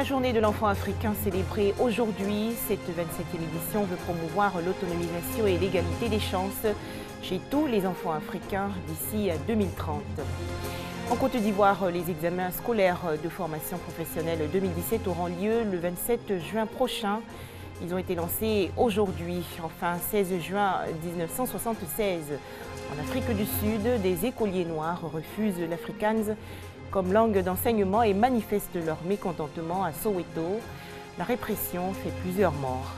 La journée de l'enfant africain célébrée aujourd'hui, cette 27e édition veut promouvoir l'autonomisation et l'égalité des chances chez tous les enfants africains d'ici à 2030. En Côte d'Ivoire, les examens scolaires de formation professionnelle 2017 auront lieu le 27 juin prochain. Ils ont été lancés aujourd'hui, enfin 16 juin 1976. En Afrique du Sud, des écoliers noirs refusent l'afrikaans comme langue d'enseignement et manifestent leur mécontentement à Soweto. La répression fait plusieurs morts.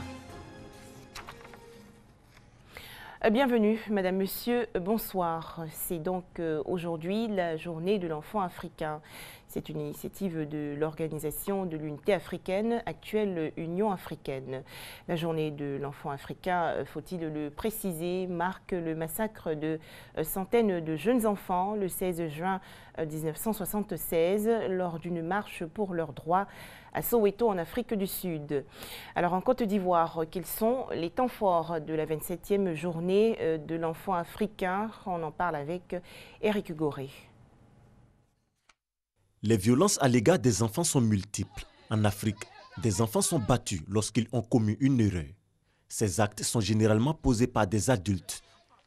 Bienvenue, Madame, Monsieur, bonsoir. C'est donc aujourd'hui la journée de l'enfant africain. C'est une initiative de l'Organisation de l'Unité africaine, actuelle Union africaine. La journée de l'enfant africain, faut-il le préciser, marque le massacre de centaines de jeunes enfants le 16 juin 1976 lors d'une marche pour leurs droits à Soweto en Afrique du Sud. Alors en Côte d'Ivoire, quels sont les temps forts de la 27e journée de l'enfant africain? On en parle avec Éric Goré. Les violences à l'égard des enfants sont multiples. En Afrique, des enfants sont battus lorsqu'ils ont commis une erreur. Ces actes sont généralement posés par des adultes.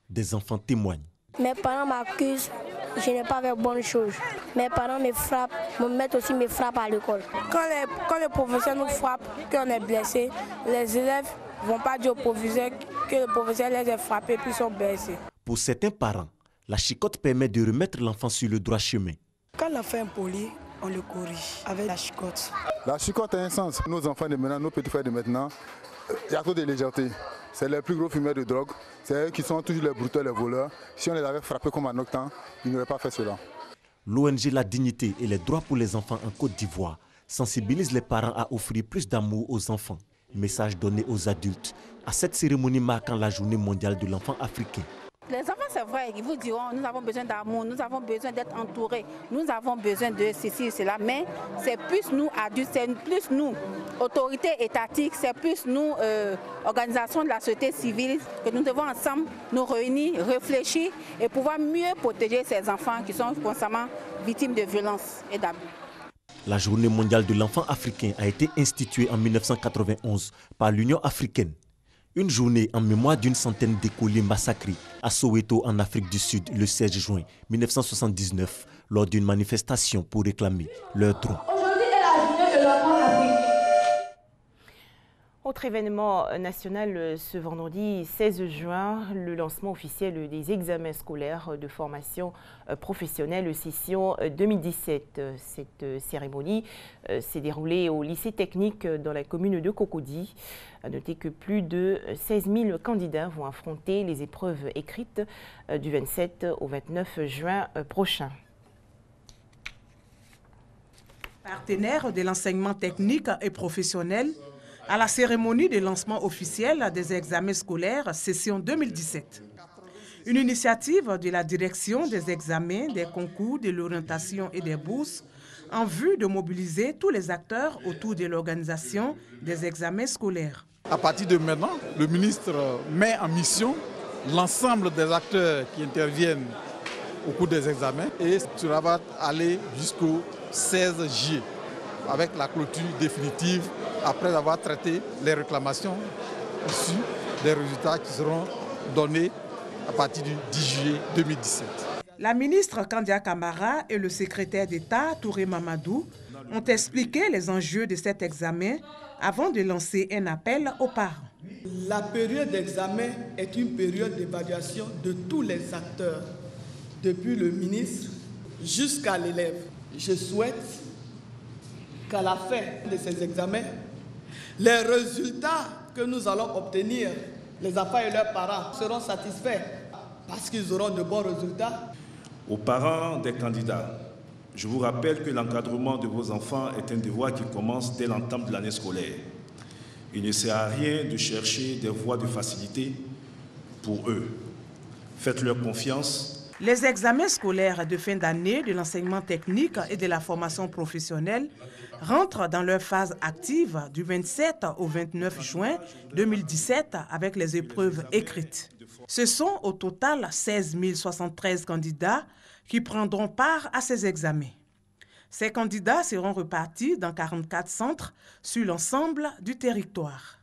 Des enfants témoignent. Mes parents m'accusent, je n'ai pas fait bonne chose. Mes parents me frappent, mon maître aussi me frappe à l'école. Quand les professeurs nous frappent, qu'on est blessé, les élèves ne vont pas dire au professeur que le professeur les a frappés puis sont blessés. Pour certains parents, la chicotte permet de remettre l'enfant sur le droit chemin. Quand l'enfant est impoli, on le corrige avec la chicotte. La chicotte a un sens. Nos enfants de maintenant, nos petits frères de maintenant, il y a trop de légèreté. C'est les plus gros fumeurs de drogue. C'est eux qui sont toujours les brouteurs, les voleurs. Si on les avait frappés comme à notre temps, ils n'auraient pas fait cela. L'ONG La Dignité et les droits pour les enfants en Côte d'Ivoire sensibilise les parents à offrir plus d'amour aux enfants. Message donné aux adultes à cette cérémonie marquant la journée mondiale de l'enfant africain. Les enfants, c'est vrai, ils vous diront, nous avons besoin d'amour, nous avons besoin d'être entourés, nous avons besoin de ceci, cela, mais c'est plus nous adultes, c'est plus nous, autorités étatiques, c'est plus nous, organisations de la société civile, que nous devons ensemble nous réunir, réfléchir et pouvoir mieux protéger ces enfants qui sont constamment victimes de violences et d'abus. La journée mondiale de l'enfant africain a été instituée en 1991 par l'Union africaine. Une journée en mémoire d'une centaine d'écoliers massacrés à Soweto en Afrique du Sud le 16 juin 1979 lors d'une manifestation pour réclamer leurs droits. Aujourd'hui est la journée de l'enfant africain. Autre événement national ce vendredi 16 juin, le lancement officiel des examens scolaires de formation professionnelle session 2017. Cette cérémonie s'est déroulée au lycée technique dans la commune de Cocody. À noter que plus de 16 000 candidats vont affronter les épreuves écrites du 27 au 29 juin prochain. Partenaire de l'enseignement technique et professionnel, à la cérémonie de lancement officiel des examens scolaires session 2017. Une initiative de la direction des examens, des concours, de l'orientation et des bourses en vue de mobiliser tous les acteurs autour de l'organisation des examens scolaires. À partir de maintenant, le ministre met en mission l'ensemble des acteurs qui interviennent au cours des examens et cela va aller jusqu'au 16 juillet avec la clôture définitive après avoir traité les réclamations issues des résultats qui seront donnés à partir du 10 juillet 2017. La ministre Kandia Kamara et le secrétaire d'État Touré Mamadou ont expliqué les enjeux de cet examen avant de lancer un appel aux parents. La période d'examen est une période d'évaluation de tous les acteurs, depuis le ministre jusqu'à l'élève. Je souhaite qu'à la fin de ces examens, les résultats que nous allons obtenir, les enfants et leurs parents seront satisfaits parce qu'ils auront de bons résultats. Aux parents des candidats, je vous rappelle que l'encadrement de vos enfants est un devoir qui commence dès l'entame de l'année scolaire. Il ne sert à rien de chercher des voies de facilité pour eux. Faites-leur confiance. Les examens scolaires de fin d'année de l'enseignement technique et de la formation professionnelle rentrent dans leur phase active du 27 au 29 juin 2017 avec les épreuves écrites. Ce sont au total 16 073 candidats qui prendront part à ces examens. Ces candidats seront repartis dans 44 centres sur l'ensemble du territoire.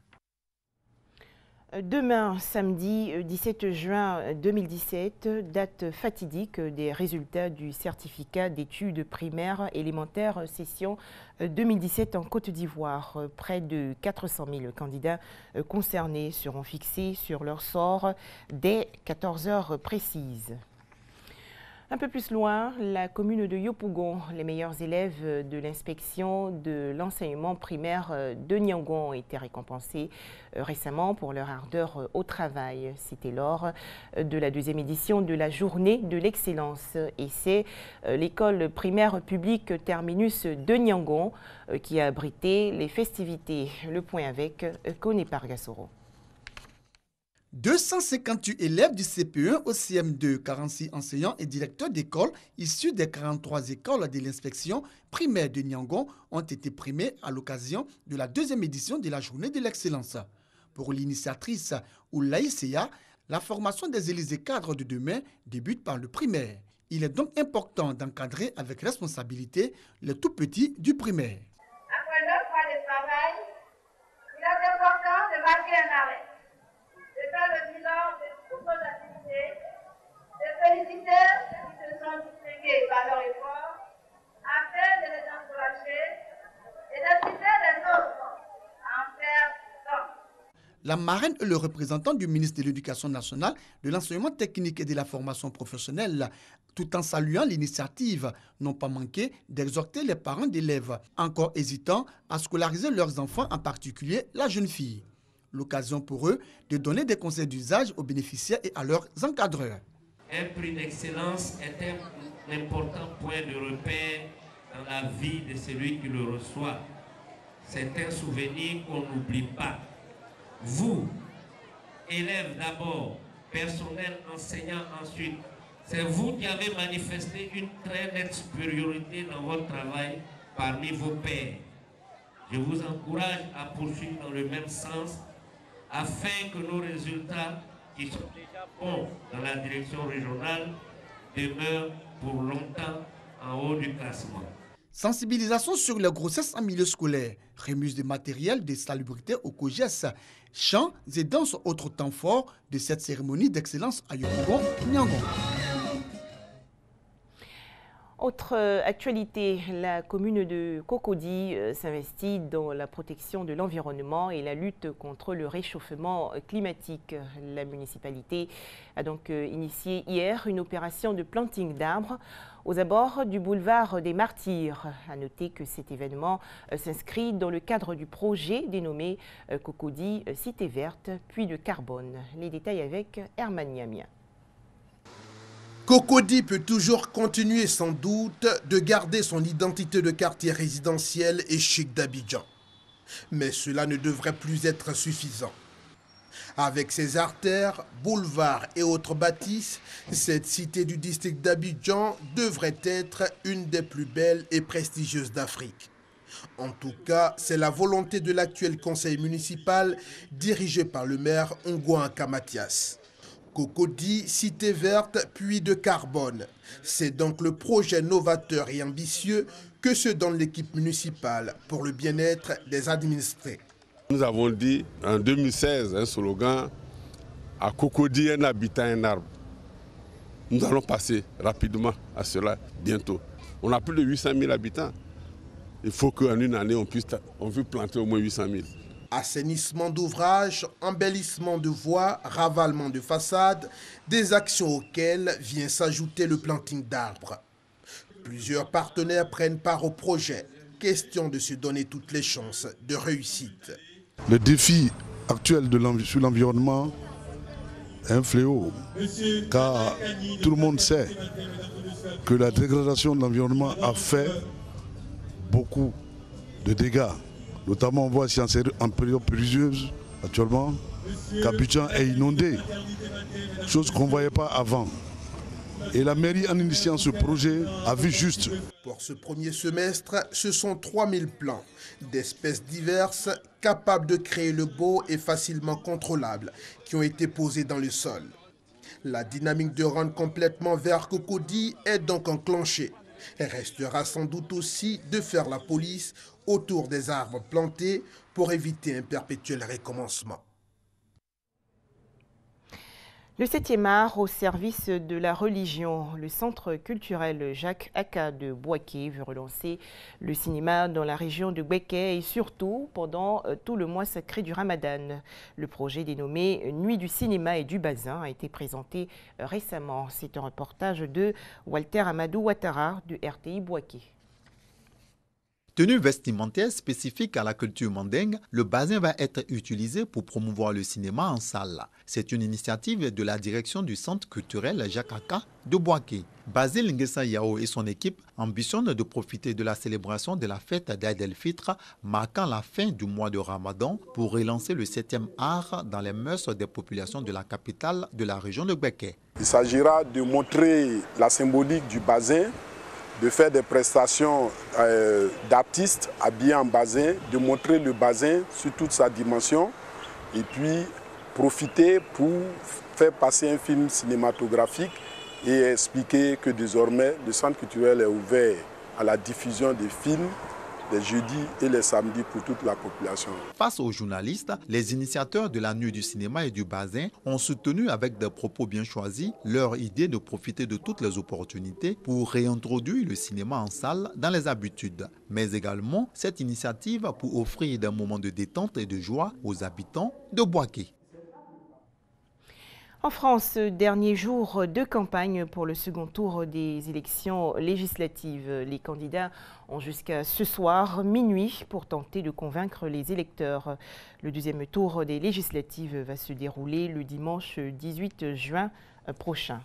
Demain, samedi 17 juin 2017, date fatidique des résultats du certificat d'études primaires élémentaires session 2017 en Côte d'Ivoire. Près de 400 000 candidats concernés seront fixés sur leur sort dès 14 heures précises. Un peu plus loin, la commune de Yopougon, les meilleurs élèves de l'inspection de l'enseignement primaire de Niangon ont été récompensés récemment pour leur ardeur au travail. C'était lors de la deuxième édition de la journée de l'excellence. Et c'est l'école primaire publique Terminus de Niangon qui a abrité les festivités. Le point avec Kone Pargasoro. 258 élèves du CP1 au CM2, 46 enseignants et directeurs d'école issus des 43 écoles de l'inspection primaire de Niangon ont été primés à l'occasion de la deuxième édition de la journée de l'excellence. Pour l'initiatrice Oulaïseya, la formation des élysées cadres de demain débute par le primaire. Il est donc important d'encadrer avec responsabilité les tout-petits du primaire. Après 9 mois de travail, il est important de marquer un arrêt, de faire le bilan de toutes nos activités, de féliciter ceux qui se sont distingués par leur effort, afin de les encourager et d'inciter les autres à en faire tant. La marraine est le représentant du ministre de l'Éducation nationale, de l'enseignement technique et de la formation professionnelle, tout en saluant l'initiative, n'ont pas manqué d'exhorter les parents d'élèves, encore hésitants à scolariser leurs enfants, en particulier la jeune fille. L'occasion pour eux de donner des conseils d'usage aux bénéficiaires et à leurs encadreurs. Un prix d'excellence est un important point de repère dans la vie de celui qui le reçoit. C'est un souvenir qu'on n'oublie pas. Vous, élèves d'abord, personnel enseignant ensuite, c'est vous qui avez manifesté une très nette supériorité dans votre travail parmi vos pairs. Je vous encourage à poursuivre dans le même sens afin que nos résultats, qui sont déjà bons dans la direction régionale, demeurent pour longtemps en haut du classement. Sensibilisation sur les grossesses en milieu scolaire, remise de matériel de salubrité au COGES, chants et danses autres temps forts de cette cérémonie d'excellence à Yopougon, Niangon. Autre actualité, la commune de Cocody s'investit dans la protection de l'environnement et la lutte contre le réchauffement climatique. La municipalité a donc initié hier une opération de planting d'arbres aux abords du boulevard des Martyrs. À noter que cet événement s'inscrit dans le cadre du projet dénommé Cocody Cité Verte, puits de carbone. Les détails avec Herman Niamia. Cocody peut toujours continuer sans doute de garder son identité de quartier résidentiel et chic d'Abidjan. Mais cela ne devrait plus être suffisant. Avec ses artères, boulevards et autres bâtisses, cette cité du district d'Abidjan devrait être une des plus belles et prestigieuses d'Afrique. En tout cas, c'est la volonté de l'actuel conseil municipal dirigé par le maire Ongouanka Mathias. Cocody, cité verte, puits de carbone. C'est donc le projet novateur et ambitieux que se donne l'équipe municipale pour le bien-être des administrés. Nous avons dit en 2016 un slogan « À Cocody, un habitant, un arbre ». Nous allons passer rapidement à cela bientôt. On a plus de 800 000 habitants. Il faut qu'en une année, on puisse planter au moins 800 000. Assainissement d'ouvrages, embellissement de voies, ravalement de façades, des actions auxquelles vient s'ajouter le planting d'arbres. Plusieurs partenaires prennent part au projet. Question de se donner toutes les chances de réussite. Le défi actuel sur l'environnement est un fléau, car tout le monde sait que la dégradation de l'environnement a fait beaucoup de dégâts. Notamment, on voit ici en période pluvieuse, actuellement, qu'Abidjan est inondé, chose qu'on ne voyait pas avant. Et la mairie, en initiant ce projet, a vu juste. Pour ce premier semestre, ce sont 3000 plants d'espèces diverses, capables de créer le beau et facilement contrôlable, qui ont été posés dans le sol. La dynamique de rendre complètement vert Cocody est donc enclenchée. restera sans doute aussi de faire la police autour des arbres plantés pour éviter un perpétuel recommencement. Le 7e art au service de la religion. Le centre culturel Jacques Aka de Bouaké veut relancer le cinéma dans la région de Béké et surtout pendant tout le mois sacré du Ramadan. Le projet dénommé Nuit du cinéma et du bazin a été présenté récemment. C'est un reportage de Walter Amadou Ouattara de RTI Bouaké. Tenue vestimentaire spécifique à la culture mandingue, le bazin va être utilisé pour promouvoir le cinéma en salle. C'est une initiative de la direction du centre culturel Jacques Aka de Bouaké. Basile Nguessa Yao et son équipe ambitionnent de profiter de la célébration de la fête d'Aïd el-Fitr, marquant la fin du mois de Ramadan, pour relancer le 7e art dans les mœurs des populations de la capitale de la région de Béké. Il s'agira de montrer la symbolique du bazin, de faire des prestations d'artistes habillés en bazin, de montrer le bazin sur toute sa dimension et puis profiter pour faire passer un film cinématographique et expliquer que désormais le centre culturel est ouvert à la diffusion des films les jeudis et les samedis pour toute la population. Face aux journalistes, les initiateurs de la nuit du cinéma et du bazin ont soutenu avec des propos bien choisis leur idée de profiter de toutes les opportunités pour réintroduire le cinéma en salle dans les habitudes, mais également cette initiative pour offrir des moments de détente et de joie aux habitants de Bouaké. En France, dernier jour de campagne pour le second tour des élections législatives. Les candidats ont jusqu'à ce soir, minuit, pour tenter de convaincre les électeurs. Le deuxième tour des législatives va se dérouler le dimanche 18 juin prochain.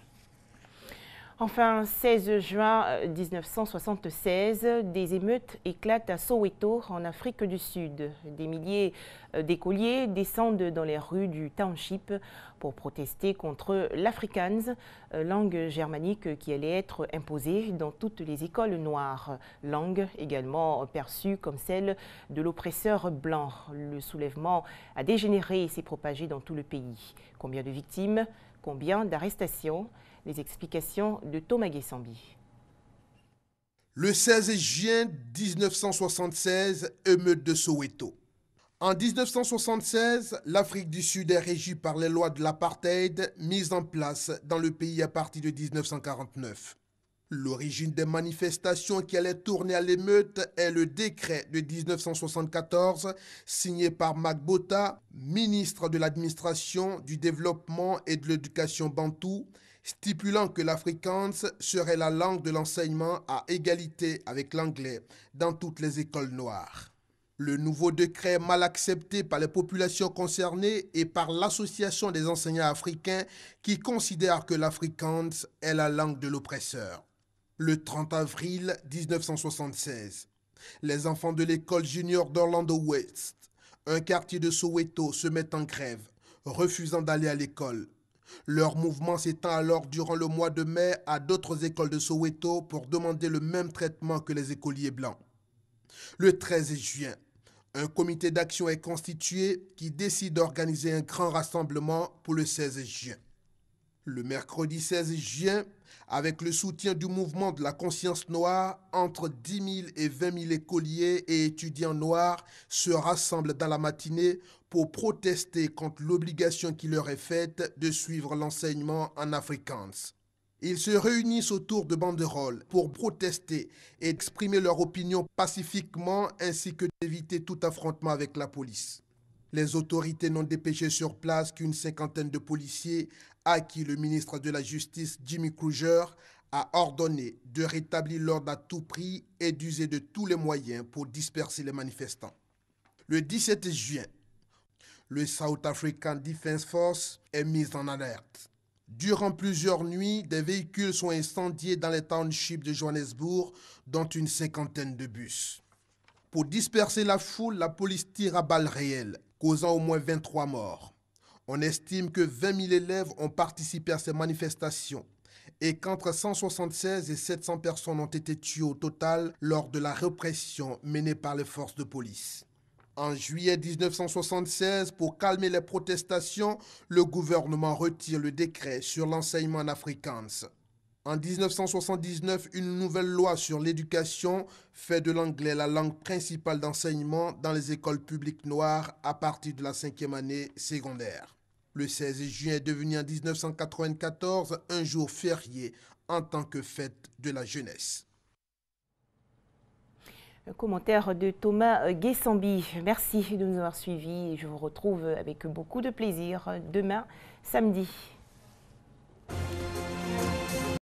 Enfin, 16 juin 1976, des émeutes éclatent à Soweto, en Afrique du Sud. Des milliers d'écoliers descendent dans les rues du township pour protester contre l'Afrikaans, langue germanique qui allait être imposée dans toutes les écoles noires. Langue également perçue comme celle de l'oppresseur blanc. Le soulèvement a dégénéré et s'est propagé dans tout le pays. Combien de victimes? Combien d'arrestations? Les explications de Thomas Guessambi. Le 16 juin 1976, émeute de Soweto. En 1976, l'Afrique du Sud est régie par les lois de l'apartheid mises en place dans le pays à partir de 1949. L'origine des manifestations qui allaient tourner à l'émeute est le décret de 1974 signé par Mac Botha, ministre de l'administration, du développement et de l'éducation bantou, stipulant que l'Afrikaans serait la langue de l'enseignement à égalité avec l'anglais dans toutes les écoles noires. Le nouveau décret est mal accepté par les populations concernées et par l'Association des enseignants africains qui considèrent que l'Afrikaans est la langue de l'oppresseur. Le 30 avril 1976, les enfants de l'école junior d'Orlando West, un quartier de Soweto, se mettent en grève, refusant d'aller à l'école. Leur mouvement s'étend alors durant le mois de mai à d'autres écoles de Soweto pour demander le même traitement que les écoliers blancs. Le 13 juin, un comité d'action est constitué qui décide d'organiser un grand rassemblement pour le 16 juin. Le mercredi 16 juin, avec le soutien du mouvement de la conscience noire, entre 10 000 et 20 000 écoliers et étudiants noirs se rassemblent dans la matinée pour protester contre l'obligation qui leur est faite de suivre l'enseignement en afrikaans. Ils se réunissent autour de banderoles pour protester et exprimer leur opinion pacifiquement ainsi que d'éviter tout affrontement avec la police. Les autorités n'ont dépêché sur place qu'une cinquantaine de policiers à qui le ministre de la Justice, Jimmy Kruger, a ordonné de rétablir l'ordre à tout prix et d'user de tous les moyens pour disperser les manifestants. Le 17 juin, le South African Defence Force est mis en alerte. Durant plusieurs nuits, des véhicules sont incendiés dans les townships de Johannesburg, dont une cinquantaine de bus. Pour disperser la foule, la police tire à balles réelles, causant au moins 23 morts. On estime que 20 000 élèves ont participé à ces manifestations et qu'entre 176 et 700 personnes ont été tuées au total lors de la répression menée par les forces de police. En juillet 1976, pour calmer les protestations, le gouvernement retire le décret sur l'enseignement en afrikaans. En 1979, une nouvelle loi sur l'éducation fait de l'anglais la langue principale d'enseignement dans les écoles publiques noires à partir de la 5e année secondaire. Le 16 juin est devenu en 1994 un jour férié en tant que fête de la jeunesse. Un commentaire de Thomas Guessambi. Merci de nous avoir suivis. Je vous retrouve avec beaucoup de plaisir demain, samedi.